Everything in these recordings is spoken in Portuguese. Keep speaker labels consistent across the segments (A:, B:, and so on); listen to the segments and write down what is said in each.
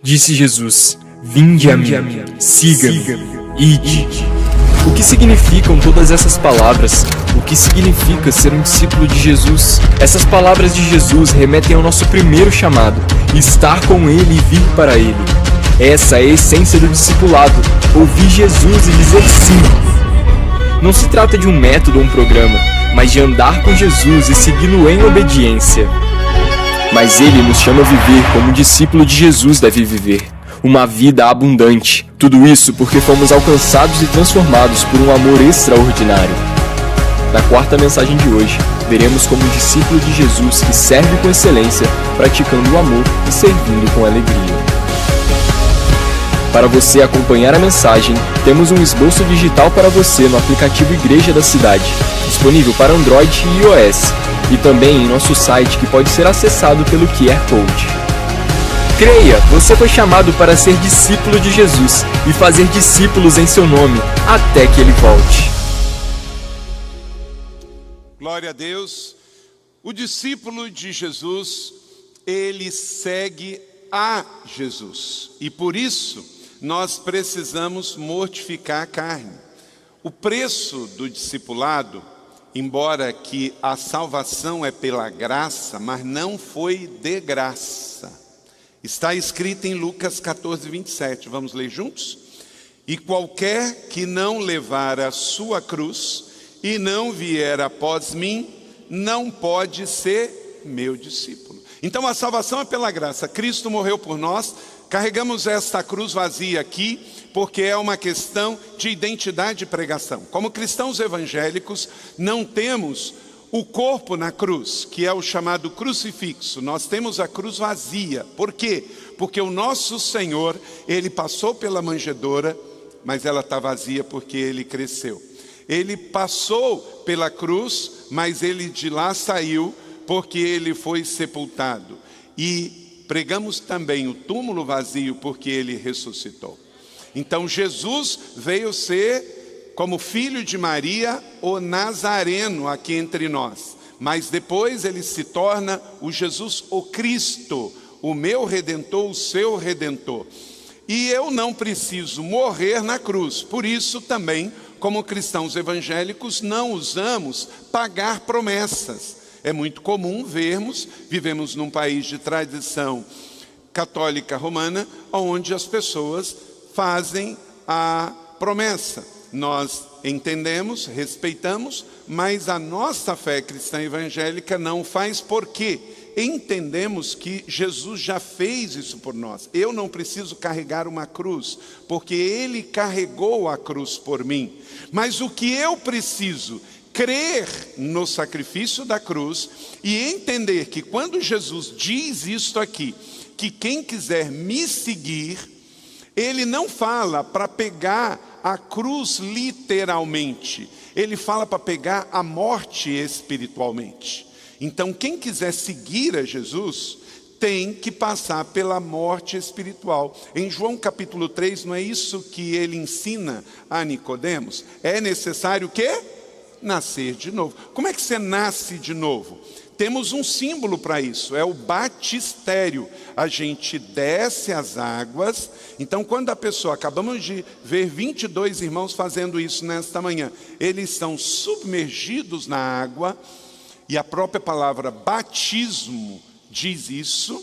A: Disse Jesus: vinde a mim, siga-me, ide. O que significam todas essas palavras? O que significa ser um discípulo de Jesus? Essas palavras de Jesus remetem ao nosso primeiro chamado: estar com Ele e vir para Ele. Essa é a essência do discipulado: ouvir Jesus e dizer sim. Não se trata de um método ou um programa, mas de andar com Jesus e segui-lo em obediência. Mas Ele nos chama a viver como um discípulo de Jesus deve viver. Uma vida abundante. Tudo isso porque fomos alcançados e transformados por um amor extraordinário. Na quarta mensagem de hoje, veremos como um discípulo de Jesus que serve com excelência, praticando o amor e servindo com alegria. Para você acompanhar a mensagem, temos um esboço digital para você no aplicativo Igreja da Cidade, disponível para Android e iOS, e também em nosso site que pode ser acessado pelo QR Code. Creia, você foi chamado para ser discípulo de Jesus e fazer discípulos em seu nome, até que Ele volte.
B: Glória a Deus. O discípulo de Jesus, ele segue a Jesus. E por isso, nós precisamos mortificar a carne. O preço do discipulado, embora que a salvação é pela graça, mas não foi de graça. Está escrito em Lucas 14, 27. Vamos ler juntos? E qualquer que não levar a sua cruz e não vier após mim, não pode ser meu discípulo. Então a salvação é pela graça. Cristo morreu por nós. Carregamos esta cruz vazia aqui, porque é uma questão de identidade e pregação. Como cristãos evangélicos, não temos o corpo na cruz, que é o chamado crucifixo. Nós temos a cruz vazia. Por quê? Porque o nosso Senhor, Ele passou pela manjedoura, mas ela está vazia porque Ele cresceu. Ele passou pela cruz, mas Ele de lá saiu porque Ele foi sepultado. E pregamos também o túmulo vazio porque Ele ressuscitou. Então Jesus veio ser, como filho de Maria, o Nazareno aqui entre nós. Mas depois Ele se torna o Jesus, o Cristo, o meu Redentor, o seu Redentor. E eu não preciso morrer na cruz. Por isso também, como cristãos evangélicos, não usamos pagar promessas. É muito comum vermos, vivemos num país de tradição católica romana, onde as pessoas fazem a promessa. Nós entendemos, respeitamos, mas a nossa fé cristã evangélica não faz. Por quê? Entendemos que Jesus já fez isso por nós. Eu não preciso carregar uma cruz, porque Ele carregou a cruz por mim. Mas o que eu preciso? Crer no sacrifício da cruz e entender que quando Jesus diz isto aqui, que quem quiser me seguir, Ele não fala para pegar a cruz literalmente. Ele fala para pegar a morte espiritualmente. Então, quem quiser seguir a Jesus, tem que passar pela morte espiritual. Em João capítulo 3, não é isso que ele ensina a Nicodemos? É necessário o quê? Nascer de novo. Como é que você nasce de novo? Temos um símbolo para isso, é o batistério. A gente desce as águas. Então, quando a pessoa, acabamos de ver 22 irmãos fazendo isso nesta manhã, eles são submergidos na água. E a própria palavra batismo diz isso.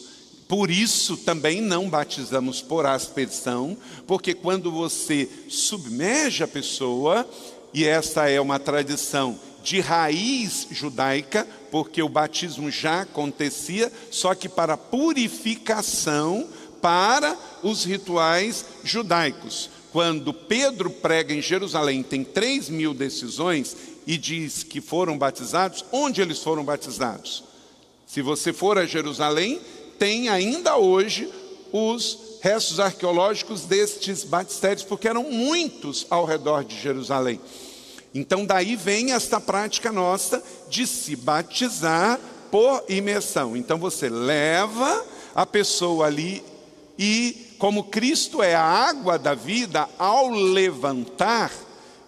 B: Por isso também não batizamos por aspersão, porque quando você submerge a pessoa, e esta é uma tradição de raiz judaica, porque o batismo já acontecia, só que para purificação para os rituais judaicos. Quando Pedro prega em Jerusalém, tem 3.000 decisões, e diz que foram batizados. Onde eles foram batizados? Se você for a Jerusalém, tem ainda hoje os restos arqueológicos destes batistérios, porque eram muitos ao redor de Jerusalém. Então daí vem esta prática nossa de se batizar por imersão. Então você leva a pessoa ali e, como Cristo é a água da vida, ao levantar,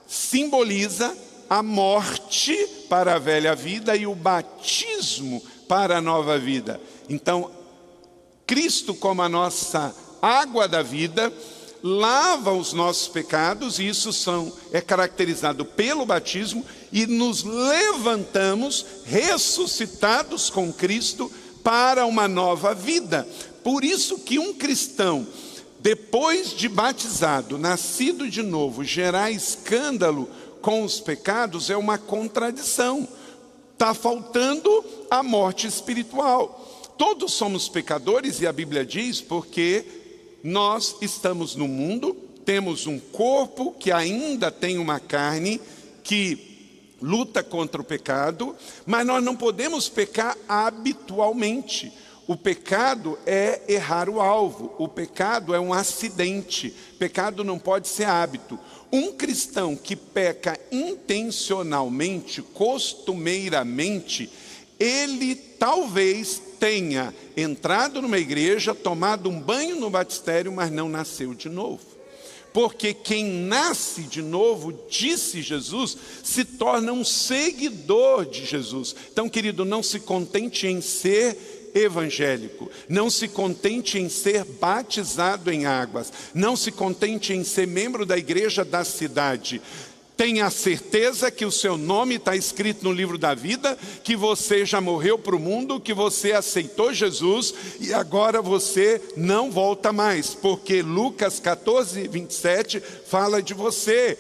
B: simboliza a morte para a velha vida e o batismo para a nova vida. Então, Cristo como a nossa água da vida, lava os nossos pecados, e isso é caracterizado pelo batismo, e nos levantamos ressuscitados com Cristo para uma nova vida. Por isso que um cristão, depois de batizado, nascido de novo, gerar escândalo com os pecados é uma contradição. Está faltando a morte espiritual. Todos somos pecadores, e a Bíblia diz, porque nós estamos no mundo, temos um corpo que ainda tem uma carne que luta contra o pecado, mas nós não podemos pecar habitualmente. O pecado é errar o alvo, o pecado é um acidente, pecado não pode ser hábito. Um cristão que peca intencionalmente, costumeiramente, ele talvez tenha entrado numa igreja, tomado um banho no batistério, mas não nasceu de novo. Porque quem nasce de novo, disse Jesus, se torna um seguidor de Jesus. Então, querido, não se contente em ser evangélico, não se contente em ser batizado em águas, não se contente em ser membro da igreja da cidade. Tenha certeza que o seu nome está escrito no livro da vida, que você já morreu para o mundo, que você aceitou Jesus e agora você não volta mais, porque Lucas 14, 27 fala de você.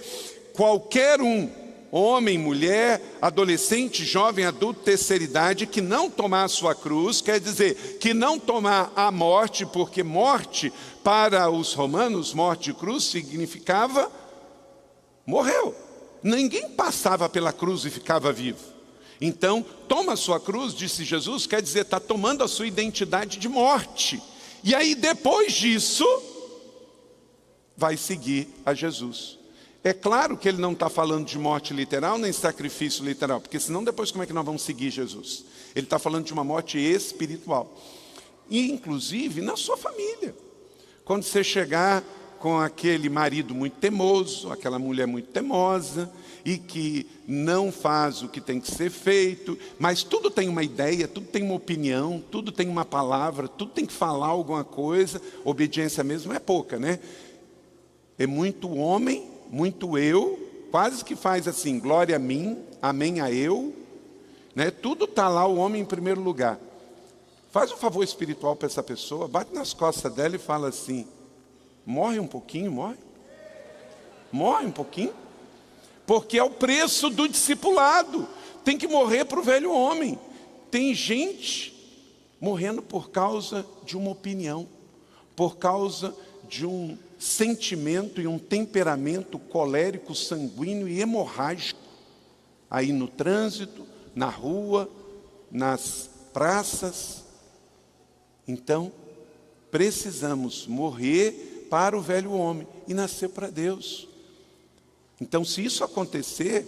B: Qualquer um, homem, mulher, adolescente, jovem, adulto, terceira idade, que não tomar a sua cruz, quer dizer, que não tomar a morte, porque morte para os romanos, morte de cruz significava morreu. Ninguém passava pela cruz e ficava vivo. Então, toma a sua cruz, disse Jesus, quer dizer, está tomando a sua identidade de morte. E aí, depois disso, vai seguir a Jesus. É claro que ele não está falando de morte literal, nem sacrifício literal, porque senão depois como é que nós vamos seguir Jesus? Ele está falando de uma morte espiritual. E, inclusive, na sua família. Quando você chegar com aquele marido muito teimoso, aquela mulher muito teimosa, e que não faz o que tem que ser feito, mas tudo tem uma ideia, tudo tem uma opinião, tudo tem uma palavra, tudo tem que falar alguma coisa. Obediência mesmo é pouca, né? É muito homem, muito eu, quase que faz assim, glória a mim, amém a eu, né? Tudo está lá, o homem em primeiro lugar. Faz um favor espiritual para essa pessoa, bate nas costas dela e fala assim, morre um pouquinho, morre um pouquinho, porque é o preço do discipulado, tem que morrer para o velho homem. Tem gente morrendo por causa de uma opinião, por causa de um sentimento e um temperamento colérico, sanguíneo e hemorrágico, aí no trânsito, na rua, nas praças. Então, precisamos morrer para o velho homem e nascer para Deus. Então, se isso acontecer,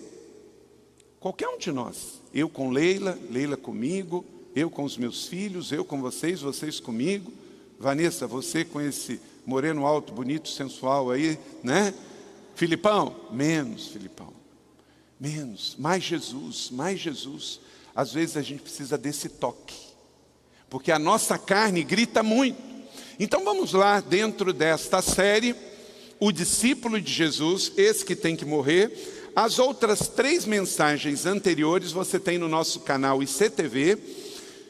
B: qualquer um de nós, eu com Leila, Leila comigo, eu com os meus filhos, eu com vocês, vocês comigo, Vanessa, você com esse moreno alto, bonito, sensual aí, né? Filipão, menos, mais Jesus, mais Jesus. Às vezes a gente precisa desse toque, porque a nossa carne grita muito. Então vamos lá, dentro desta série, o discípulo de Jesus, esse que tem que morrer. As outras 3 mensagens anteriores você tem no nosso canal ICTV.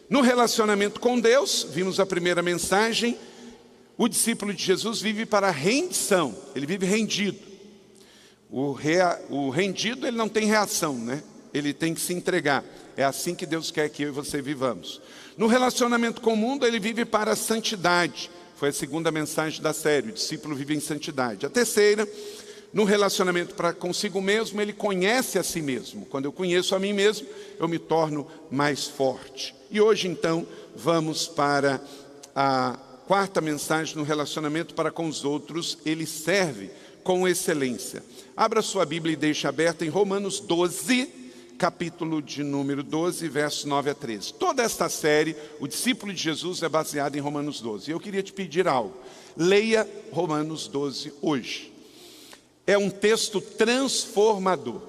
B: No relacionamento com Deus, vimos a primeira mensagem. O discípulo de Jesus vive para a rendição, ele vive rendido. O rendido, ele não tem reação, né? Ele tem que se entregar. É assim que Deus quer que eu e você vivamos. No relacionamento com o mundo, ele vive para a santidade. Foi a segunda mensagem da série, o discípulo vive em santidade. A terceira, no relacionamento para consigo mesmo, ele conhece a si mesmo. Quando eu conheço a mim mesmo, eu me torno mais forte. E hoje, então, vamos para a quarta mensagem, no relacionamento para com os outros, ele serve com excelência. Abra sua Bíblia e deixe aberta em Romanos 12, capítulo de número 12, versos 9 a 13. Toda esta série, o discípulo de Jesus, é baseada em Romanos 12. Eu queria te pedir algo. Leia Romanos 12 hoje. É um texto transformador.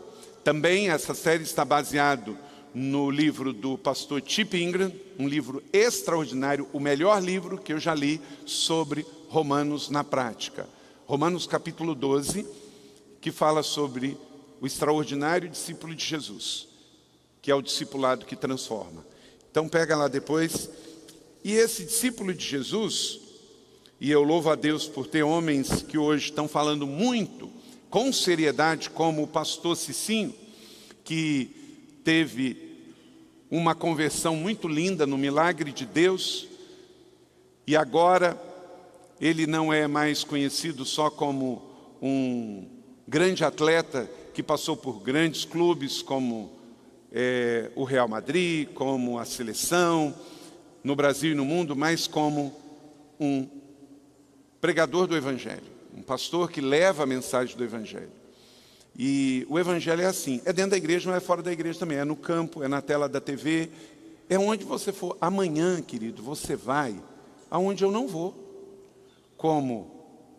B: Também essa série está baseada no livro do pastor Chip Ingram, um livro extraordinário, o melhor livro que eu já li sobre Romanos na prática. Romanos capítulo 12, que fala sobre o extraordinário discípulo de Jesus, que é o discipulado que transforma. Então pega lá depois. E esse discípulo de Jesus, e eu louvo a Deus por ter homens que hoje estão falando muito, com seriedade, como o pastor Cicinho, que teve uma conversão muito linda no milagre de Deus, e agora ele não é mais conhecido só como um grande atleta que passou por grandes clubes como o Real Madrid, como a seleção, no Brasil e no mundo, mas como um pregador do Evangelho, um pastor que leva a mensagem do Evangelho. E o Evangelho é assim, é dentro da igreja, mas é fora da igreja também, é no campo, é na tela da TV, é onde você for. Amanhã, querido, você vai aonde eu não vou, como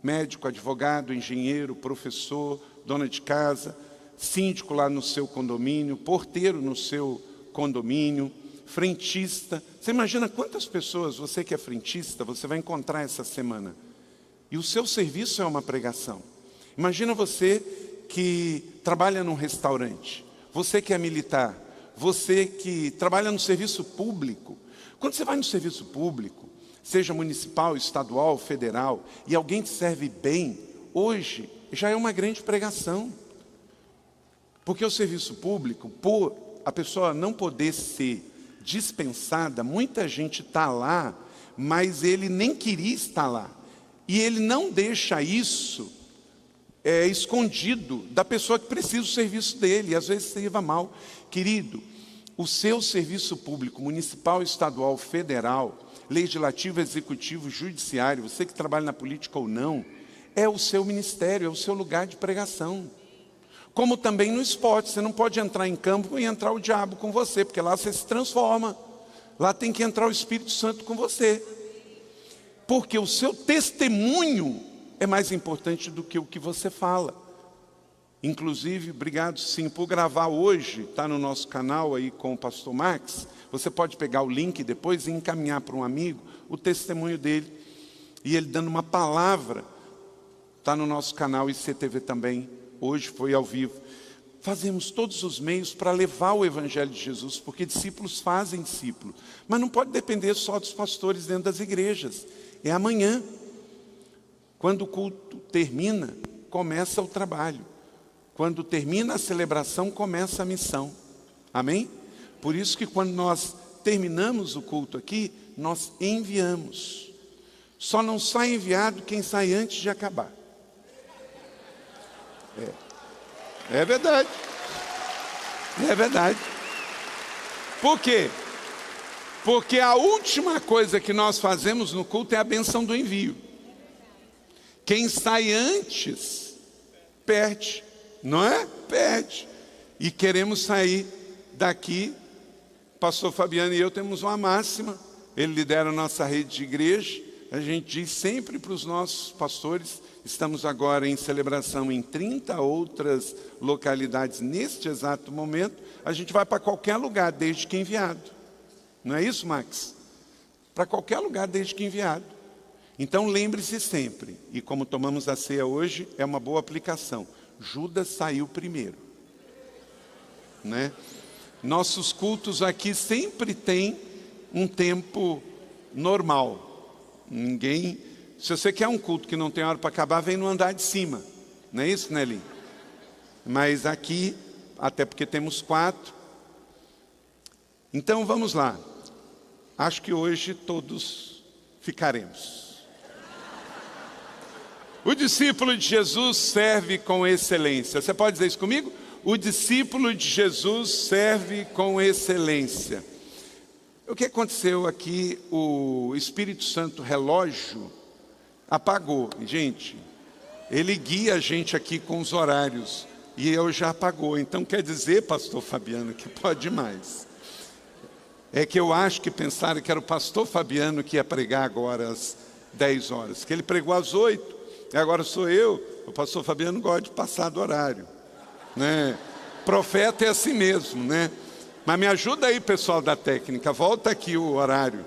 B: médico, advogado, engenheiro, professor, dona de casa, síndico lá no seu condomínio, porteiro no seu condomínio, frentista. Você imagina quantas pessoas, você que é frentista, você vai encontrar essa semana. E o seu serviço é uma pregação. Imagina você que trabalha num restaurante, você que é militar, você que trabalha no serviço público. Quando você vai no serviço público, seja municipal, estadual, federal, e alguém te serve bem, hoje já é uma grande pregação. Porque o serviço público, por a pessoa não poder ser dispensada, muita gente está lá, mas ele nem queria estar lá. E ele não deixa isso escondido da pessoa que precisa do serviço dele, e às vezes sirva mal. Querido, o seu serviço público, municipal, estadual, federal, legislativo, executivo, judiciário, você que trabalha na política ou não, é o seu ministério, é o seu lugar de pregação. Como também no esporte, você não pode entrar em campo e entrar o diabo com você, porque lá você se transforma. Lá tem que entrar o Espírito Santo com você. Porque o seu testemunho é mais importante do que o que você fala. Inclusive, obrigado sim por gravar hoje, está no nosso canal aí com o pastor Max. Você pode pegar o link depois e encaminhar para um amigo o testemunho dele. E ele dando uma palavra, está no nosso canal ICTV também. Hoje foi ao vivo. Fazemos todos os meios para levar o Evangelho de Jesus, porque discípulos fazem discípulos. Mas não pode depender só dos pastores dentro das igrejas. É amanhã. Quando o culto termina, começa o trabalho. Quando termina a celebração, começa a missão. Amém? Por isso que quando nós terminamos o culto aqui, nós enviamos. Só não sai enviado quem sai antes de acabar. É verdade. É verdade. Por quê? Porque a última coisa que nós fazemos no culto é a benção do envio. Quem sai antes, perde. Não é? Perde. E queremos sair daqui. Pastor Fabiano e eu temos uma máxima. Ele lidera a nossa rede de igreja. A gente diz sempre para os nossos pastores: estamos agora em celebração em 30 outras localidades neste exato momento. A gente vai para qualquer lugar desde que enviado. Não é isso, Max? Para qualquer lugar desde que enviado. Então lembre-se sempre, e como tomamos a ceia hoje, é uma boa aplicação. Judas saiu primeiro. Né? Nossos cultos aqui sempre tem um tempo normal. Ninguém... Se você quer um culto que não tem hora para acabar, vem no andar de cima. Não é isso, Nelly? Mas aqui, até porque temos 4. Então vamos lá. Acho que hoje todos ficaremos. O discípulo de Jesus serve com excelência. Você pode dizer isso comigo? O discípulo de Jesus serve com excelência. O que aconteceu aqui? O Espírito Santo relógio apagou. Gente, ele guia a gente aqui com os horários. E eu já apagou. Então quer dizer, pastor Fabiano, que pode mais. É que eu acho que pensaram que era o pastor Fabiano que ia pregar agora às 10 horas. Que ele pregou às 8. E agora sou eu. O pastor Fabiano gosta de passar do horário. Né? Profeta é assim mesmo, né? Mas me ajuda aí, pessoal da técnica. Volta aqui o horário.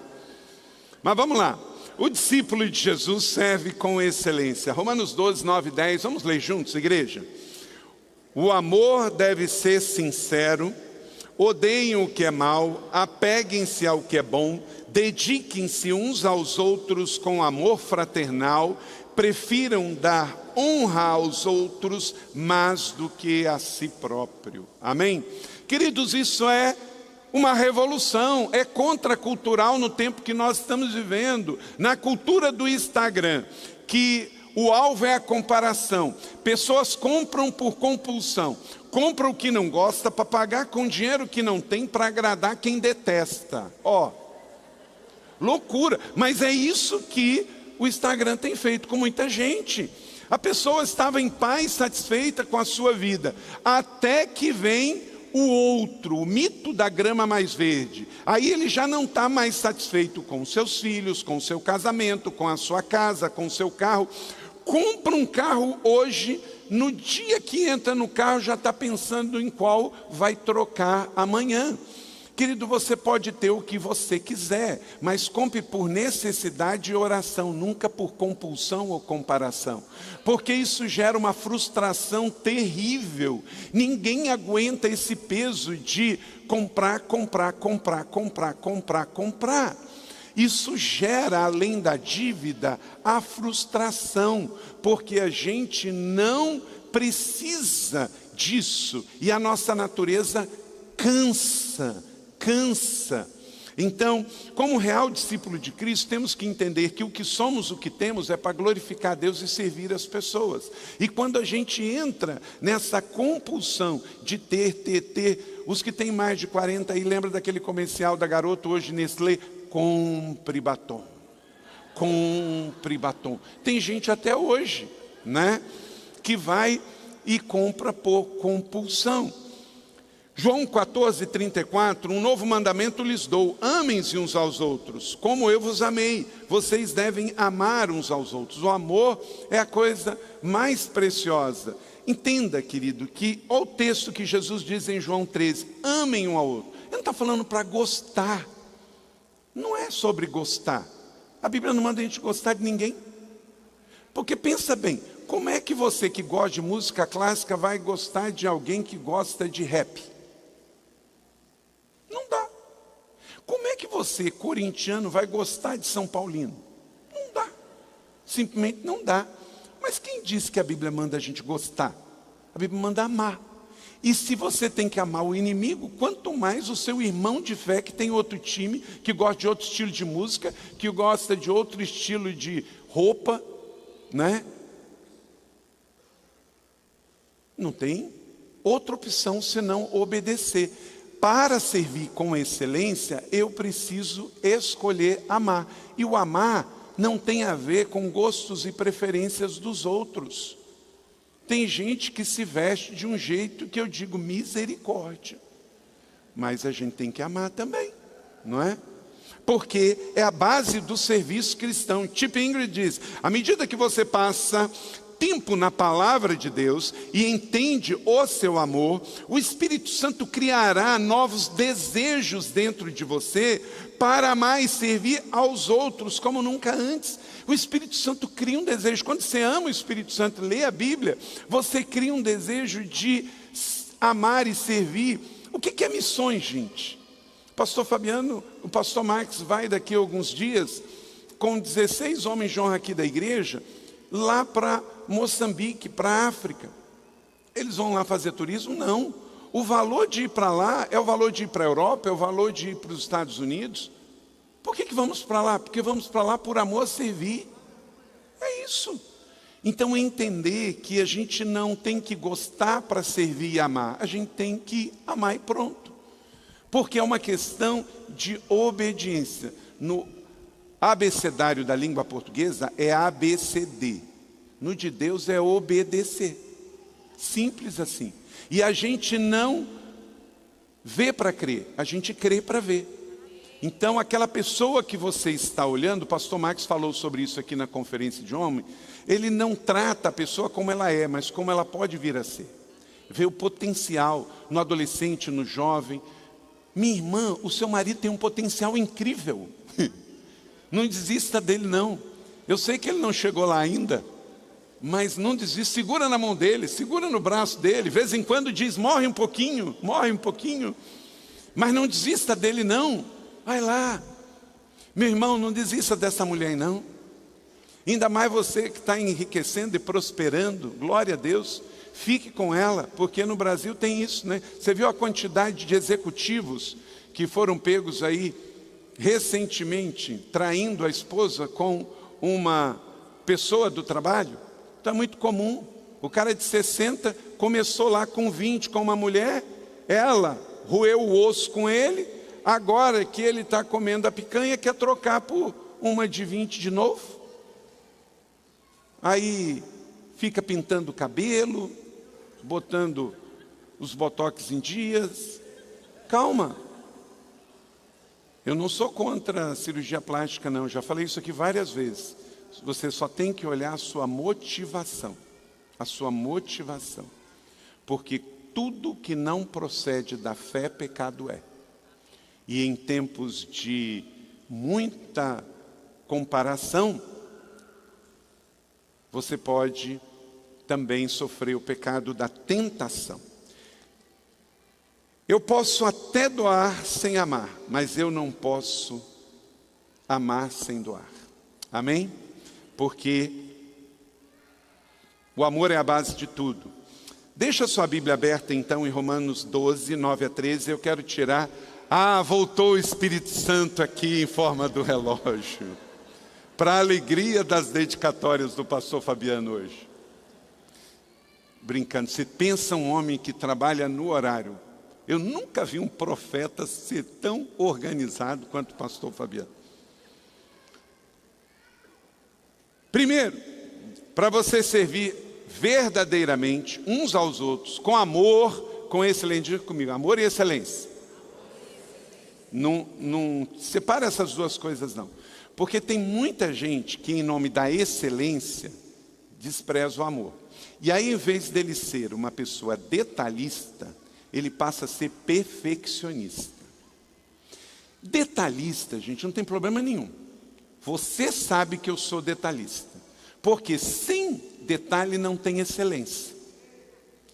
B: Mas vamos lá. o discípulo de Jesus serve com excelência. Romanos 12, 9 e 10, vamos ler juntos, igreja? O amor deve ser sincero, odeiem o que é mal, apeguem-se ao que é bom, dediquem-se uns aos outros com amor fraternal, prefiram dar honra aos outros mais do que a si próprio. Amém? Queridos, isso é uma revolução, é contracultural no tempo que nós estamos vivendo, na cultura do Instagram, que o alvo é a comparação. Pessoas compram por compulsão, compram o que não gosta para pagar com dinheiro que não tem para agradar quem detesta. Loucura, mas é isso que o Instagram tem feito com muita gente. A pessoa estava em paz, satisfeita com a sua vida, até que vem o outro, o mito da grama mais verde. Aí ele já não está mais satisfeito com seus filhos, com seu casamento, com a sua casa, com o seu carro. Compra um carro hoje, no dia que entra no carro já está pensando em qual vai trocar amanhã. Querido, você pode ter o que você quiser, mas compre por necessidade e oração, nunca por compulsão ou comparação. Porque isso gera uma frustração terrível. Ninguém aguenta esse peso de comprar. Isso gera, além da dívida, a frustração, porque a gente não precisa disso. E a nossa natureza cansa. Então, como real discípulo de Cristo, temos que entender que o que somos, o que temos, é para glorificar a Deus e servir as pessoas. E quando a gente entra nessa compulsão de ter, os que têm mais de 40 aí, lembra daquele comercial da Garoto hoje Nestlé? Compre batom. Tem gente até hoje, né, que vai e compra por compulsão. João 14, 34, um novo mandamento lhes dou, amem-se uns aos outros, como eu vos amei, vocês devem amar uns aos outros. O amor é a coisa mais preciosa. Entenda, querido, que olha o texto que Jesus diz em João 13, amem um ao outro. Ele não está falando para gostar, não é sobre gostar. A Bíblia não manda a gente gostar de ninguém. Porque pensa bem, como é que você que gosta de música clássica vai gostar de alguém que gosta de rap? Não dá. Como é que você, corintiano, vai gostar de São Paulino? Não dá. Simplesmente não dá. Mas quem disse que a Bíblia manda a gente gostar? A Bíblia manda amar. E se você tem que amar o inimigo, quanto mais o seu irmão de fé que tem outro time, que gosta de outro estilo de música, que gosta de outro estilo de roupa, né? Não tem outra opção senão obedecer. Para servir com excelência, eu preciso escolher amar. E o amar não tem a ver com gostos e preferências dos outros. Tem gente que se veste de um jeito que eu digo misericórdia. Mas a gente tem que amar também, não é? Porque é a base do serviço cristão. Chip Ingrid diz, à medida que você passa tempo na palavra de Deus e entende o seu amor, o Espírito Santo criará novos desejos dentro de você para amar e servir aos outros como nunca antes. O Espírito Santo cria um desejo. Quando você ama o Espírito Santo, lê a Bíblia, você cria um desejo de amar e servir. O que é missões, gente? O pastor Fabiano, o pastor Marcos vai daqui a alguns dias com 16 homens de honra aqui da igreja, lá para Moçambique, para a África. Eles vão lá fazer turismo? Não. O valor de ir para lá é o valor de ir para a Europa, é o valor de ir para os Estados Unidos. Por que vamos para lá? Porque vamos para lá por amor a servir. É isso. Então entender que a gente não tem que gostar para servir e amar. A gente tem que amar e pronto. Porque é uma questão de obediência. No abecedário da língua portuguesa é ABCD. No de Deus é obedecer. Simples assim. E a gente não vê para crer, a gente crê para ver. Então aquela pessoa que você está olhando, o pastor Marcos falou sobre isso aqui na conferência de homem, ele não trata a pessoa como ela é, mas como ela pode vir a ser. Vê o potencial no adolescente, no jovem. Minha irmã, o seu marido tem um potencial incrível. Não desista dele, não. Eu sei que ele não chegou lá ainda, mas não desista. Segura na mão dele, segura no braço dele. De vez em quando diz, morre um pouquinho. Mas não desista dele, não. Vai lá. Meu irmão, não desista dessa mulher, não. Ainda mais você que está enriquecendo e prosperando, glória a Deus. Fique com ela, porque no Brasil tem isso, né? Você viu a quantidade de executivos que foram pegos aí recentemente, traindo a esposa com uma pessoa do trabalho? Está muito comum. O cara de 60 começou lá com 20 com uma mulher, ela roeu o osso com ele, agora que ele está comendo a picanha, quer trocar por uma de 20 de novo. Aí fica pintando o cabelo, botando os botox em dias. Calma. Eu não sou contra a cirurgia plástica, não. Já falei isso aqui várias vezes. Você só tem que olhar a sua motivação. A sua motivação. Porque tudo que não procede da fé, pecado é. E em tempos de muita comparação, você pode também sofrer o pecado da tentação. Eu posso até doar sem amar, mas eu não posso amar sem doar. Amém? Porque o amor é a base de tudo. Deixa a sua Bíblia aberta então em Romanos 12, 9 a 13. Eu quero tirar... voltou o Espírito Santo aqui em forma do relógio. Para a alegria das dedicatórias do pastor Fabiano hoje. Brincando, você pensa um homem que trabalha no horário. Eu nunca vi um profeta ser tão organizado quanto o pastor Fabiano. Primeiro, para você servir verdadeiramente uns aos outros, com amor, com excelência. Diga comigo, amor e excelência. Não separa essas duas coisas, não. Porque tem muita gente que, em nome da excelência, despreza o amor. E aí, em vez dele ser uma pessoa detalhista, ele passa a ser perfeccionista. Detalhista, gente, não tem problema nenhum. Você sabe que eu sou detalhista. Porque sem detalhe não tem excelência.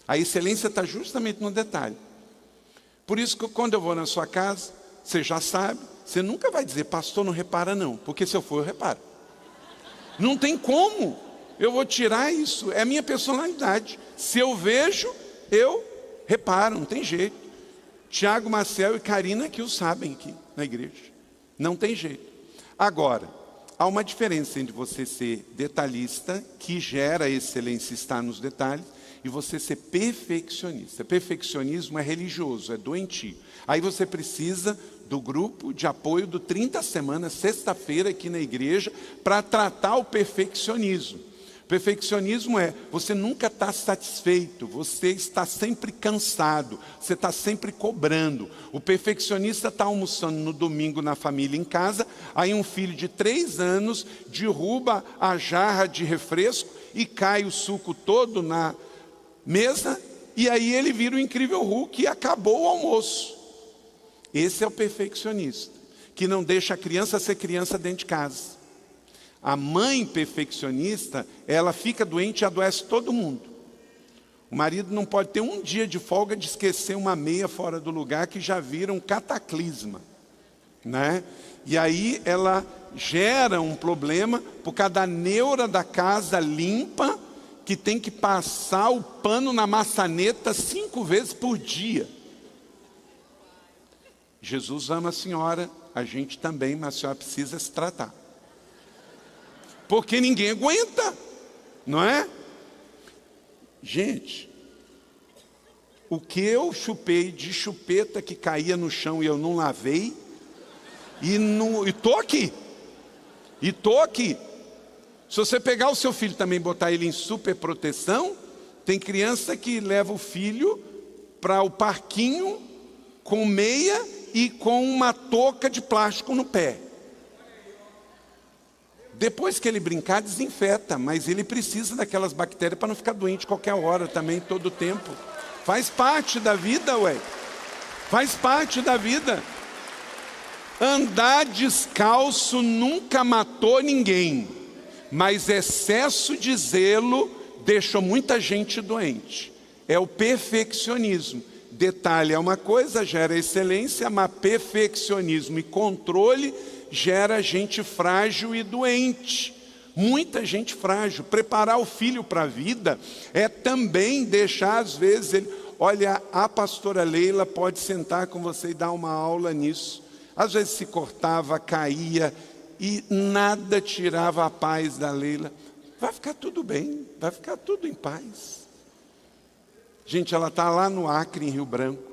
B: A excelência está justamente no detalhe. Por isso que quando eu vou na sua casa, você já sabe, você nunca vai dizer, pastor, não repara não. Porque se eu for, eu reparo. Não tem como. Eu vou tirar isso. É a minha personalidade. Se eu vejo, eu reparo, não tem jeito. Tiago, Marcel e Karina que o sabem aqui na igreja. Não tem jeito. Agora, há uma diferença entre você ser detalhista, que gera excelência está nos detalhes, e você ser perfeccionista. Perfeccionismo é religioso, é doentio. Aí você precisa do grupo de apoio do 30 Semanas, sexta-feira aqui na igreja, para tratar o perfeccionismo. Perfeccionismo é, você nunca está satisfeito, você está sempre cansado, você está sempre cobrando. O perfeccionista está almoçando no domingo na família em casa, aí um filho de 3 anos derruba a jarra de refresco e cai o suco todo na mesa, e aí ele vira o incrível Hulk e acabou o almoço. Esse é o perfeccionista, que não deixa a criança ser criança dentro de casa. A mãe perfeccionista, ela fica doente e adoece todo mundo. O marido não pode ter um dia de folga de esquecer uma meia fora do lugar, que já vira um cataclisma, né? E aí ela gera um problema por causa da neura da casa limpa, que tem que passar o pano na maçaneta 5 vezes por dia. Jesus ama a senhora, a gente também, mas a senhora precisa se tratar. Porque ninguém aguenta, não é? Gente, o que eu chupei de chupeta que caía no chão e eu não lavei, e tô aqui. Se você pegar o seu filho também e botar ele em super proteção, tem criança que leva o filho para o parquinho com meia e com uma touca de plástico no pé. Depois que ele brincar, desinfeta, mas ele precisa daquelas bactérias para não ficar doente qualquer hora também, todo tempo. Faz parte da vida, ué. Faz parte da vida. Andar descalço nunca matou ninguém, mas excesso de zelo deixou muita gente doente. É o perfeccionismo. Detalhe é uma coisa, gera excelência, mas perfeccionismo e controle gera gente frágil e doente. Muita gente frágil. Preparar o filho para a vida é também deixar, às vezes, ele... Olha, a pastora Leila pode sentar com você e dar uma aula nisso. Às vezes se cortava, caía e nada tirava a paz da Leila. Vai ficar tudo bem, vai ficar tudo em paz. Gente, ela está lá no Acre, em Rio Branco.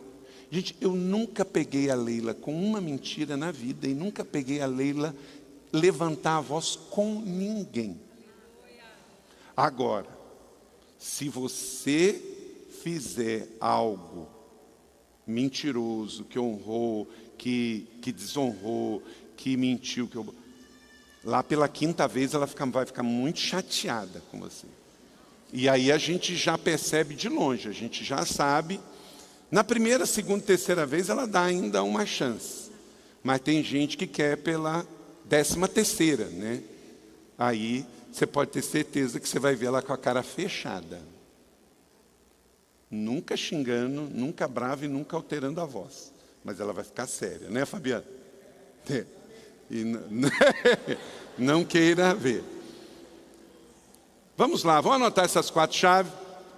B: Gente, eu nunca peguei a Leila com uma mentira na vida e nunca peguei a Leila levantar a voz com ninguém. Agora, se você fizer algo mentiroso, que honrou, que desonrou, que mentiu, lá pela quinta vez ela vai ficar muito chateada com você. E aí a gente já percebe de longe, a gente já sabe. Na primeira, segunda, terceira vez ela dá ainda uma chance. Mas tem gente que quer pela 13ª, né? Aí você pode ter certeza que você vai ver ela com a cara fechada. Nunca xingando, nunca brava e nunca alterando a voz. Mas ela vai ficar séria, né, Fabiana? E não queira ver. Vamos lá, vamos anotar essas 4 chaves.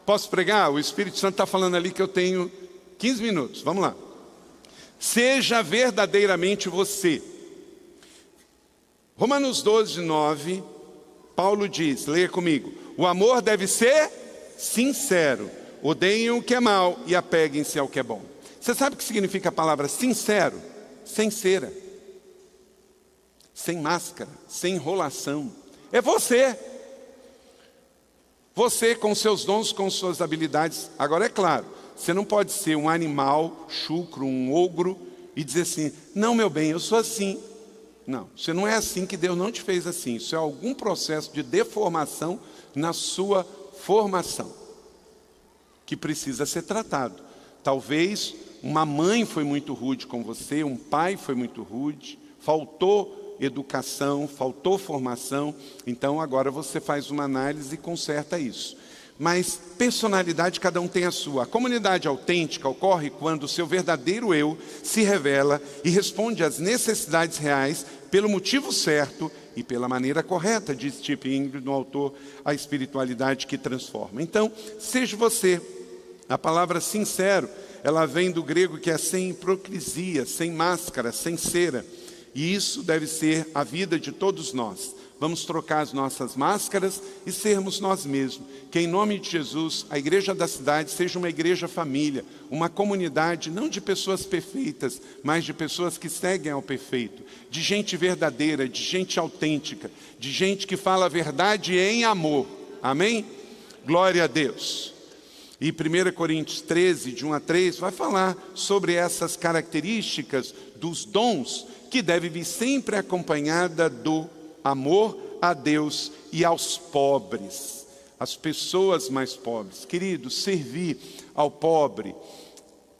B: Posso pregar? O Espírito Santo está falando ali que eu tenho 15 minutos. Vamos lá. Seja verdadeiramente você. Romanos 12, 9, Paulo diz, leia comigo. O amor deve ser sincero. Odeiem o que é mal e apeguem-se ao que é bom. Você sabe o que significa a palavra sincero? Sem cera, sem máscara, sem enrolação. É você. Você com seus dons, com suas habilidades. Agora é claro, você não pode ser um animal chucro, um ogro e dizer assim, não, meu bem, eu sou assim. Não, você não é assim, que Deus não te fez assim. Isso é algum processo de deformação na sua formação, que precisa ser tratado. Talvez uma mãe foi muito rude com você, um pai foi muito rude, faltou educação, faltou formação, então agora você faz uma análise e conserta isso. Mas personalidade, cada um tem a sua. A comunidade autêntica ocorre quando o seu verdadeiro eu se revela e responde às necessidades reais pelo motivo certo e pela maneira correta, diz Stephen Ingrid, no autor A Espiritualidade que Transforma. Então, seja você. A palavra sincero, ela vem do grego que é sem hipocrisia, sem máscara, sem cera. E isso deve ser a vida de todos nós. Vamos trocar as nossas máscaras e sermos nós mesmos. Que em nome de Jesus, a igreja da cidade seja uma igreja família, uma comunidade não de pessoas perfeitas, mas de pessoas que seguem ao perfeito. De gente verdadeira, de gente autêntica, de gente que fala a verdade em amor. Amém? Glória a Deus. E 1 Coríntios 13, de 1 a 3, vai falar sobre essas características dos dons que deve vir sempre acompanhada do amor a Deus e aos pobres, as pessoas mais pobres. Querido, servir ao pobre,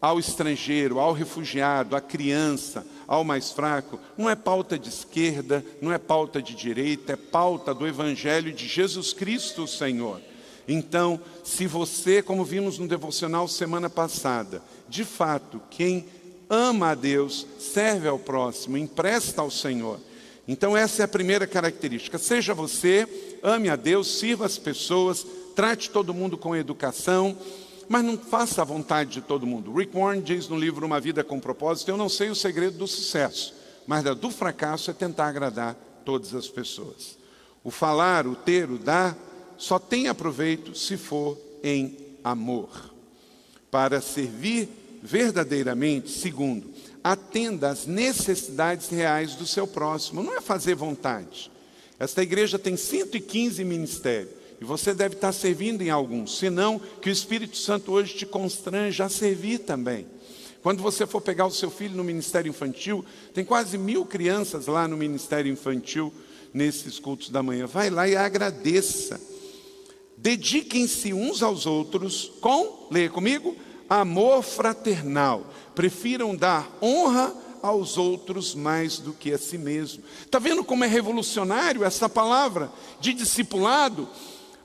B: ao estrangeiro, ao refugiado, à criança, ao mais fraco, não é pauta de esquerda, não é pauta de direita, é pauta do Evangelho de Jesus Cristo, o Senhor. Então, se você, como vimos no devocional semana passada, de fato, quem ama a Deus, serve ao próximo, empresta ao Senhor. Então essa é a primeira característica. Seja você, ame a Deus, sirva as pessoas, trate todo mundo com educação, mas não faça a vontade de todo mundo. Rick Warren diz no livro Uma Vida com Propósito, eu não sei o segredo do sucesso, mas do fracasso é tentar agradar todas as pessoas. O falar, o ter, o dar, só tem aproveito se for em amor. Para servir verdadeiramente, segundo, atenda às necessidades reais do seu próximo. Não é fazer vontade. Esta igreja tem 115 ministérios. E você deve estar servindo em alguns. Senão, que o Espírito Santo hoje te constrange a servir também. Quando você for pegar o seu filho no ministério infantil, tem quase 1000 crianças lá no ministério infantil, nesses cultos da manhã. Vai lá e agradeça. Dediquem-se uns aos outros com, leia comigo, amor fraternal. Prefiram dar honra aos outros mais do que a si mesmo. Está vendo como é revolucionário essa palavra de discipulado?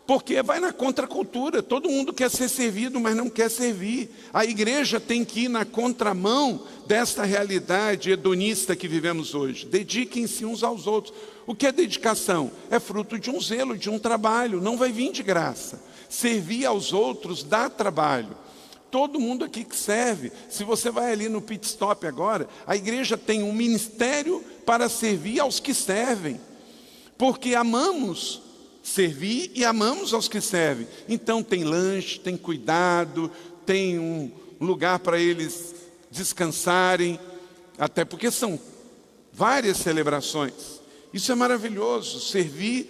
B: Porque vai na contracultura. Todo mundo quer ser servido, mas não quer servir. A igreja tem que ir na contramão desta realidade hedonista que vivemos hoje. Dediquem-se uns aos outros. O que é dedicação? É fruto de um zelo, de um trabalho. Não vai vir de graça. Servir aos outros dá trabalho. Todo mundo aqui que serve. Se você vai ali no pit stop agora, a igreja tem um ministério para servir aos que servem. Porque amamos servir e amamos aos que servem. Então tem lanche, tem cuidado, tem um lugar para eles descansarem, até porque são várias celebrações. Isso é maravilhoso, servir,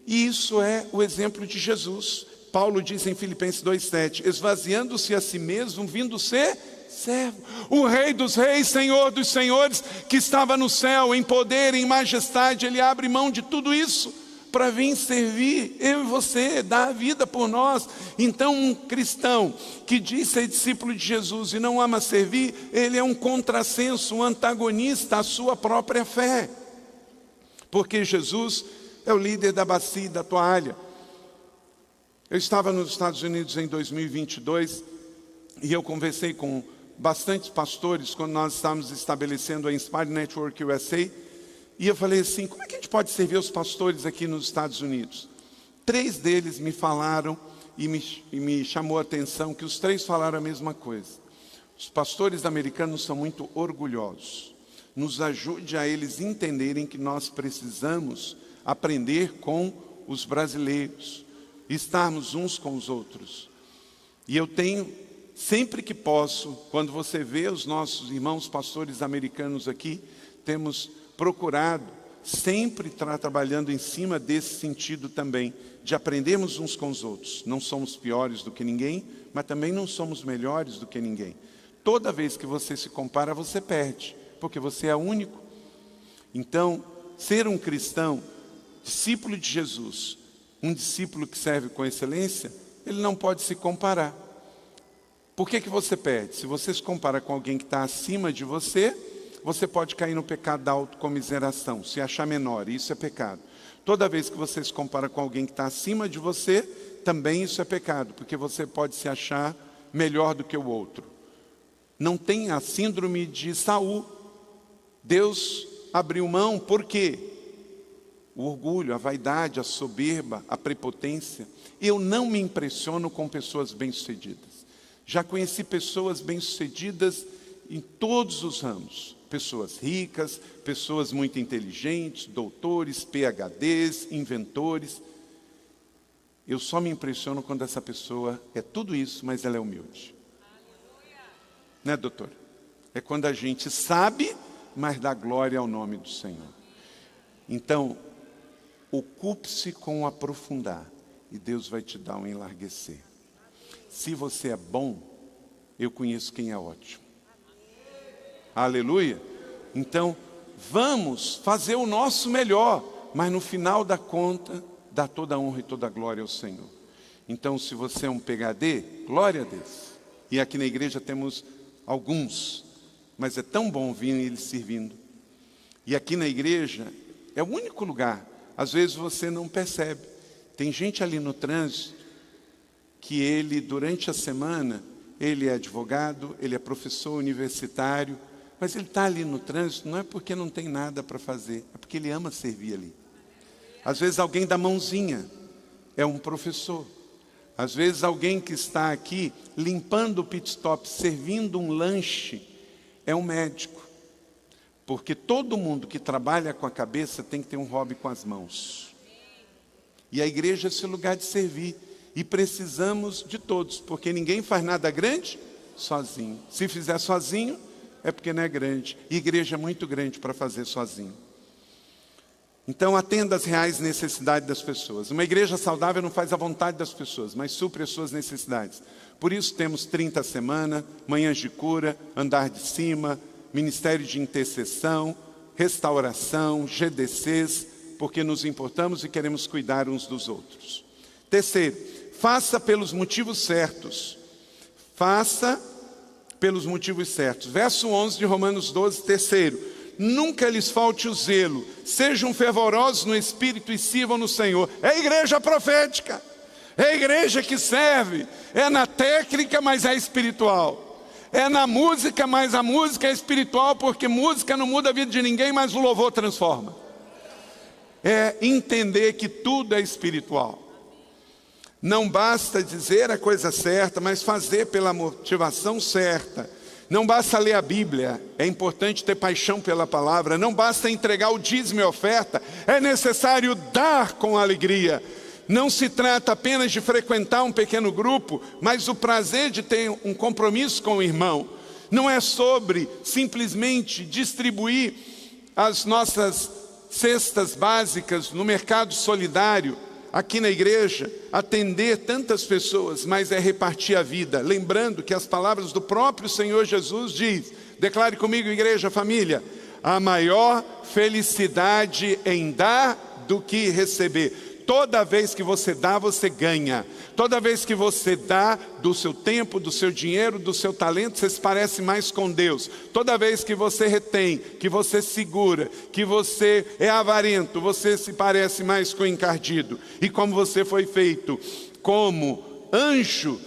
B: e isso é o exemplo de Jesus. Paulo diz em Filipenses 2,7, esvaziando-se a si mesmo, vindo ser servo. O Rei dos Reis, Senhor dos Senhores, que estava no céu, em poder, em majestade, Ele abre mão de tudo isso para vir servir eu e você, dar a vida por nós. Então um cristão que diz ser discípulo de Jesus e não ama servir, ele é um contrassenso, um antagonista à sua própria fé. Porque Jesus é o líder da bacia e da toalha. Eu estava nos Estados Unidos em 2022 e eu conversei com bastantes pastores quando nós estávamos estabelecendo a Inspire Network USA. E eu falei assim, como é que a gente pode servir os pastores aqui nos Estados Unidos? 3 deles me falaram e me chamou a atenção que os 3 falaram a mesma coisa. Os pastores americanos são muito orgulhosos. Nos ajude a eles entenderem que nós precisamos aprender com os brasileiros, estarmos uns com os outros. E eu tenho, sempre que posso, quando você vê os nossos irmãos pastores americanos aqui, temos procurado sempre estar trabalhando em cima desse sentido também, de aprendermos uns com os outros. Não somos piores do que ninguém, mas também não somos melhores do que ninguém. Toda vez que você se compara, você perde, porque você é único. Então, ser um cristão, discípulo de Jesus, um discípulo que serve com excelência, ele não pode se comparar. Por que você perde? Se você se compara com alguém que está acima de você, você pode cair no pecado da autocomiseração, se achar menor, isso é pecado. Toda vez que você se compara com alguém que está acima de você, também isso é pecado, porque você pode se achar melhor do que o outro. Não tem a síndrome de Saul. Deus abriu mão, por quê? O orgulho, a vaidade, a soberba, a prepotência. Eu não me impressiono com pessoas bem-sucedidas. Já conheci pessoas bem-sucedidas em todos os ramos. Pessoas ricas, pessoas muito inteligentes, doutores, PhDs, inventores. Eu só me impressiono quando essa pessoa é tudo isso, mas ela é humilde. Né, doutor? É quando a gente sabe, mas dá glória ao nome do Senhor. Então, ocupe-se com o aprofundar, e Deus vai te dar um enlarguecer. Se você é bom, eu conheço quem é ótimo. Aleluia. Então, vamos fazer o nosso melhor, mas no final da conta, dá toda a honra e toda a glória ao Senhor. Então, se você é um PhD, glória a Deus. E aqui na igreja temos alguns, mas é tão bom vir eles servindo. E aqui na igreja é o único lugar, às vezes você não percebe. Tem gente ali no trânsito que ele, durante a semana, ele é advogado, ele é professor universitário, mas ele está ali no trânsito, não é porque não tem nada para fazer, é porque ele ama servir ali. Às vezes alguém da mãozinha é um professor. Às vezes alguém que está aqui limpando o pit stop, servindo um lanche, é um médico. Porque todo mundo que trabalha com a cabeça tem que ter um hobby com as mãos. E a igreja é esse lugar de servir. E precisamos de todos, porque ninguém faz nada grande sozinho. Se fizer sozinho, é porque não é grande. E a igreja é muito grande para fazer sozinho. Então atenda às reais necessidades das pessoas. Uma igreja saudável não faz a vontade das pessoas, mas supre as suas necessidades. Por isso temos 30 a semana, manhãs de cura, andar de cima, ministério de intercessão, restauração, GDCs, porque nos importamos e queremos cuidar uns dos outros. Terceiro, faça pelos motivos certos. Faça pelos motivos certos. Verso 11 de Romanos 12, terceiro. Nunca lhes falte o zelo, sejam fervorosos no Espírito e sirvam no Senhor. É a igreja profética, é a igreja que serve, é na técnica, mas é espiritual. É na música, mas a música é espiritual, porque música não muda a vida de ninguém, mas o louvor transforma. É entender que tudo é espiritual. Não basta dizer a coisa certa, mas fazer pela motivação certa. Não basta ler a Bíblia, é importante ter paixão pela palavra. Não basta entregar o dízimo e oferta, é necessário dar com alegria. Não se trata apenas de frequentar um pequeno grupo, mas o prazer de ter um compromisso com o irmão. Não é sobre simplesmente distribuir as nossas cestas básicas no mercado solidário, aqui na igreja, atender tantas pessoas, mas é repartir a vida. Lembrando que as palavras do próprio Senhor Jesus diz, declare comigo, igreja, família, a maior felicidade em dar do que receber. Toda vez que você dá, você ganha. Toda vez que você dá do seu tempo, do seu dinheiro, do seu talento, você se parece mais com Deus. Toda vez que você retém, que você segura, que você é avarento, você se parece mais com o encardido. E como você foi feito como anjo,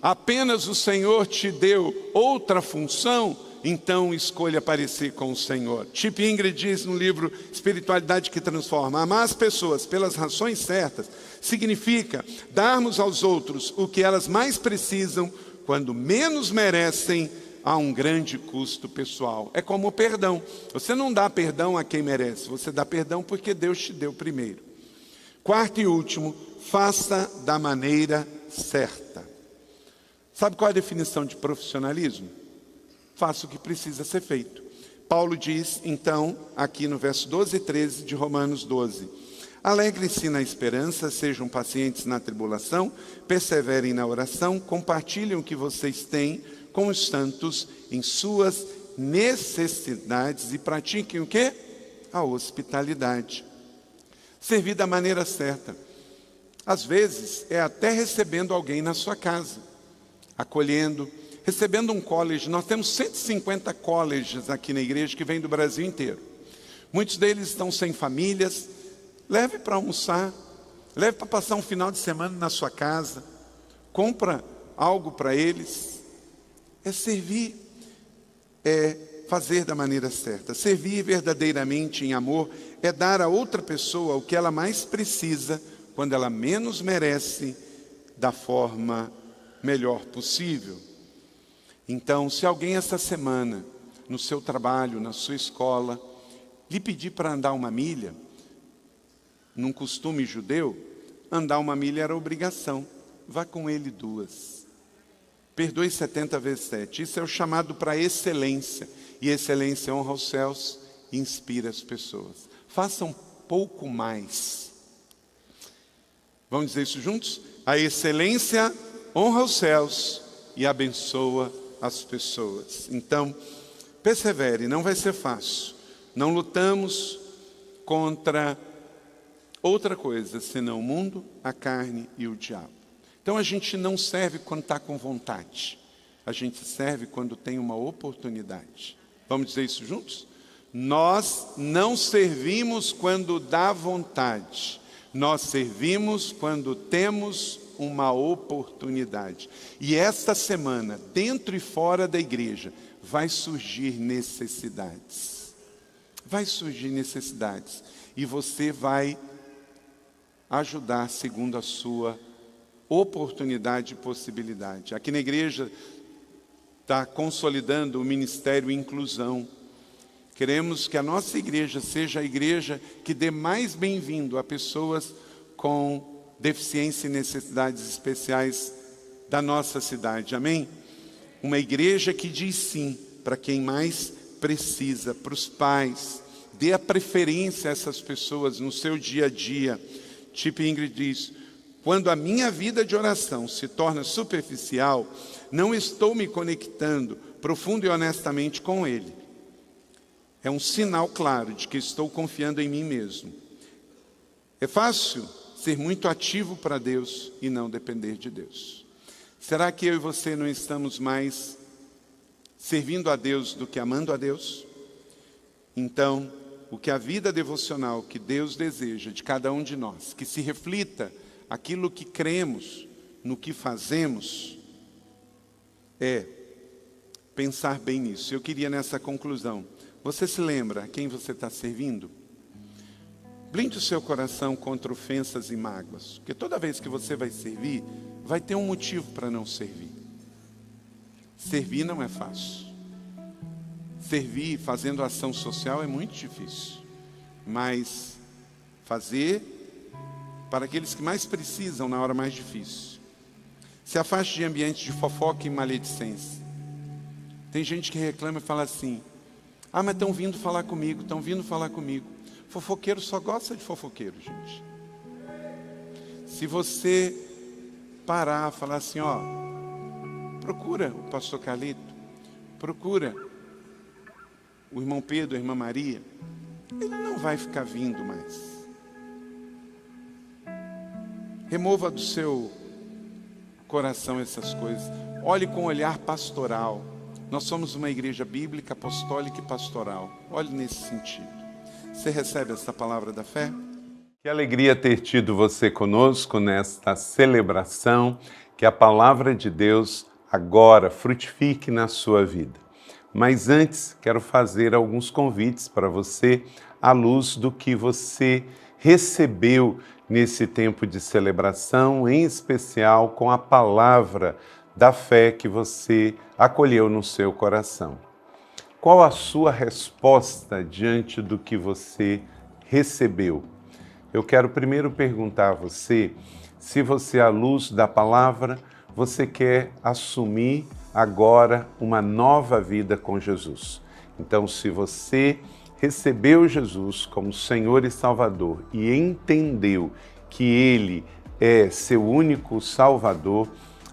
B: apenas o Senhor te deu outra função, então escolha parecer com o Senhor. Chip Ingrid diz no livro Espiritualidade que Transforma, amar as pessoas pelas razões certas significa darmos aos outros o que elas mais precisam quando menos merecem a um grande custo pessoal. É como o perdão. Você não dá perdão a quem merece, você dá perdão porque Deus te deu primeiro. Quarto e último, faça da maneira certa. Sabe qual é a definição de profissionalismo? Faça o que precisa ser feito. Paulo diz, então, aqui no verso 12 e 13 de Romanos 12, alegrem-se na esperança, sejam pacientes na tribulação, perseverem na oração, compartilhem o que vocês têm com os santos em suas necessidades e pratiquem o quê? A hospitalidade. Servir da maneira certa. Às vezes, é até recebendo alguém na sua casa, acolhendo, recebendo um college. Nós temos 150 colleges aqui na igreja que vêm do Brasil inteiro. Muitos deles estão sem famílias. Leve para almoçar, leve para passar um final de semana na sua casa. Compra algo para eles. É servir, é fazer da maneira certa. Servir verdadeiramente em amor é dar a outra pessoa o que ela mais precisa, quando ela menos merece, da forma melhor possível. Então, se alguém essa semana, no seu trabalho, na sua escola, lhe pedir para andar uma milha, num costume judeu, andar uma milha era obrigação. Vá com ele 2. Perdoe 70 vezes 7. Isso é o chamado para excelência. E excelência honra os céus e inspira as pessoas. Faça um pouco mais. Vamos dizer isso juntos? A excelência honra os céus e abençoa as pessoas. Então, persevere, não vai ser fácil. Não lutamos contra outra coisa, senão o mundo, a carne e o diabo. Então a gente não serve quando está com vontade. A gente serve quando tem uma oportunidade. Vamos dizer isso juntos? Nós não servimos quando dá vontade. Nós servimos quando temos uma oportunidade. E esta semana, dentro e fora da igreja, vai surgir necessidades. Vai surgir necessidades. E você vai ajudar segundo a sua oportunidade e possibilidade. Aqui na igreja está consolidando o Ministério Inclusão. Queremos que a nossa igreja seja a igreja que dê mais bem-vindo a pessoas com deficiência e necessidades especiais da nossa cidade. Amém? Uma igreja que diz sim para quem mais precisa, para os pais. Dê a preferência a essas pessoas no seu dia a dia. Chip Ingrid diz, quando a minha vida de oração se torna superficial, não estou me conectando profundo e honestamente com Ele. É um sinal claro de que estou confiando em mim mesmo. É fácil ser muito ativo para Deus e não depender de Deus. Será que eu e você não estamos mais servindo a Deus do que amando a Deus? Então, o que a vida devocional que Deus deseja de cada um de nós, que se reflita aquilo que cremos, no que fazemos, é pensar bem nisso. Eu queria nessa conclusão. Você se lembra a quem você está servindo? Blinde o seu coração contra ofensas e mágoas, porque toda vez que você vai servir, vai ter um motivo para não servir. Servir não é fácil. Servir fazendo ação social é muito difícil. Mas fazer para aqueles que mais precisam na hora mais difícil. Se afaste de ambientes de fofoca e maledicência. Tem gente que reclama e fala assim: ah, mas estão vindo falar comigo, estão vindo falar comigo. Fofoqueiro só gosta de fofoqueiro, gente. Se você parar, falar assim, ó, procura o pastor Carlito, procura o irmão Pedro, a irmã Maria, ele não vai ficar vindo mais. Remova do seu coração essas coisas. Olhe com um olhar pastoral. Nós somos uma igreja bíblica, apostólica e pastoral. Olhe nesse sentido. Você recebe essa palavra da fé?
C: Que alegria ter tido você conosco nesta celebração. Que a palavra de Deus agora frutifique na sua vida. Mas antes, quero fazer alguns convites para você à luz do que você recebeu nesse tempo de celebração, em especial com a palavra da fé que você acolheu no seu coração. Qual a sua resposta diante do que você recebeu? Eu quero primeiro perguntar a você se você, à luz da palavra, você quer assumir agora uma nova vida com Jesus. Então, se você recebeu Jesus como Senhor e Salvador e entendeu que Ele é seu único Salvador,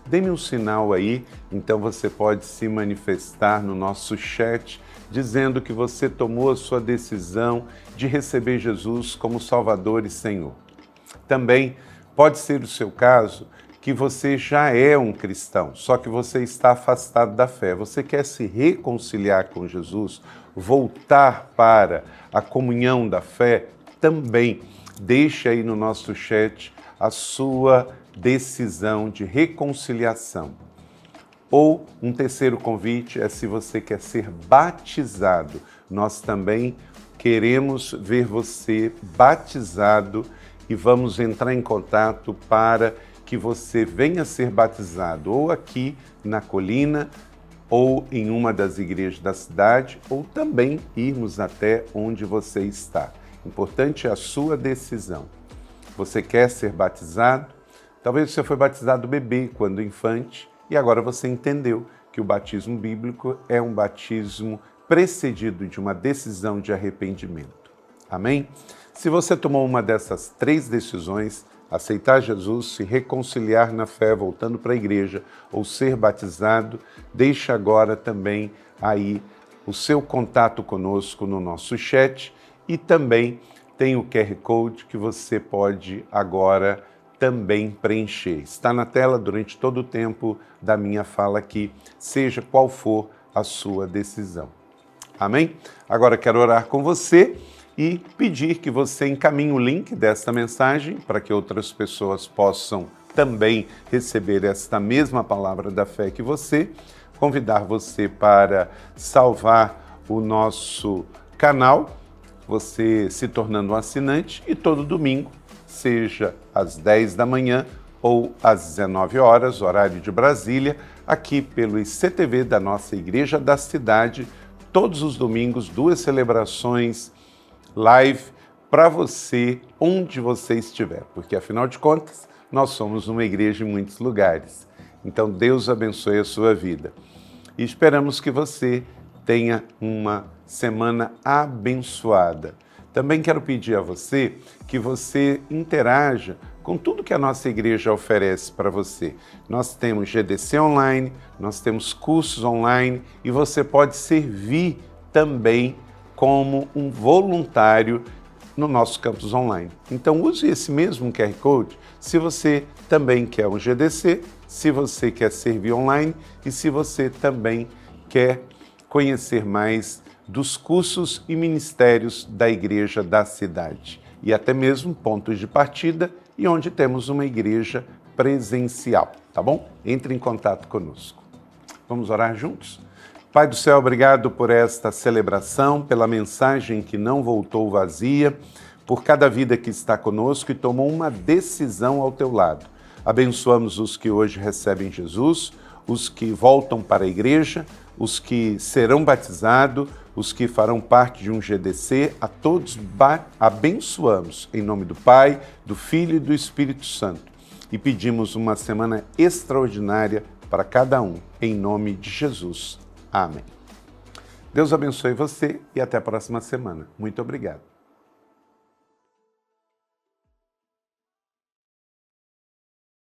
C: dê-me um sinal aí, então você pode se manifestar no nosso chat, dizendo que você tomou a sua decisão de receber Jesus como Salvador e Senhor. Também pode ser o seu caso que você já é um cristão, só que você está afastado da fé. Você quer se reconciliar com Jesus, voltar para a comunhão da fé? Também deixe aí no nosso chat a sua decisão de reconciliação. Ou um terceiro convite é se você quer ser batizado. Nós também queremos ver você batizado e vamos entrar em contato para que você venha ser batizado ou aqui na colina ou em uma das igrejas da cidade ou também irmos até onde você está. Importante é a sua decisão. Você quer ser batizado? Talvez você foi batizado bebê quando infante e agora você entendeu que o batismo bíblico é um batismo precedido de uma decisão de arrependimento. Amém? Se você tomou uma dessas três decisões, aceitar Jesus, se reconciliar na fé, voltando para a igreja, ou ser batizado, deixe agora também aí o seu contato conosco no nosso chat e também tem o QR Code que você pode agora também preencher. Está na tela durante todo o tempo da minha fala aqui, seja qual for a sua decisão. Amém? Agora quero orar com você e pedir que você encaminhe o link desta mensagem para que outras pessoas possam também receber esta mesma palavra da fé que você, convidar você para salvar o nosso canal, você se tornando um assinante e todo domingo, seja às 10 da manhã ou às 19 horas, horário de Brasília, aqui pelo ICTV da nossa Igreja da Cidade, todos os domingos, 2 celebrações live para você, onde você estiver, porque afinal de contas, nós somos uma igreja em muitos lugares. Então, Deus abençoe a sua vida. E esperamos que você tenha uma semana abençoada. Também quero pedir a você que você interaja com tudo que a nossa igreja oferece para você. Nós temos GDC online, nós temos cursos online e você pode servir também como um voluntário no nosso campus online. Então use esse mesmo QR Code se você também quer um GDC, se você quer servir online e se você também quer conhecer mais dos cursos e ministérios da igreja da cidade e até mesmo pontos de partida e onde temos uma igreja presencial, tá bom? Entre em contato conosco. Vamos orar juntos? Pai do céu, obrigado por esta celebração, pela mensagem que não voltou vazia, por cada vida que está conosco e tomou uma decisão ao teu lado. Abençoamos os que hoje recebem Jesus, os que voltam para a igreja, os que serão batizados, os que farão parte de um GDC, a todos abençoamos em nome do Pai, do Filho e do Espírito Santo. E pedimos uma semana extraordinária para cada um, em nome de Jesus. Amém. Deus abençoe você e até a próxima semana. Muito obrigado.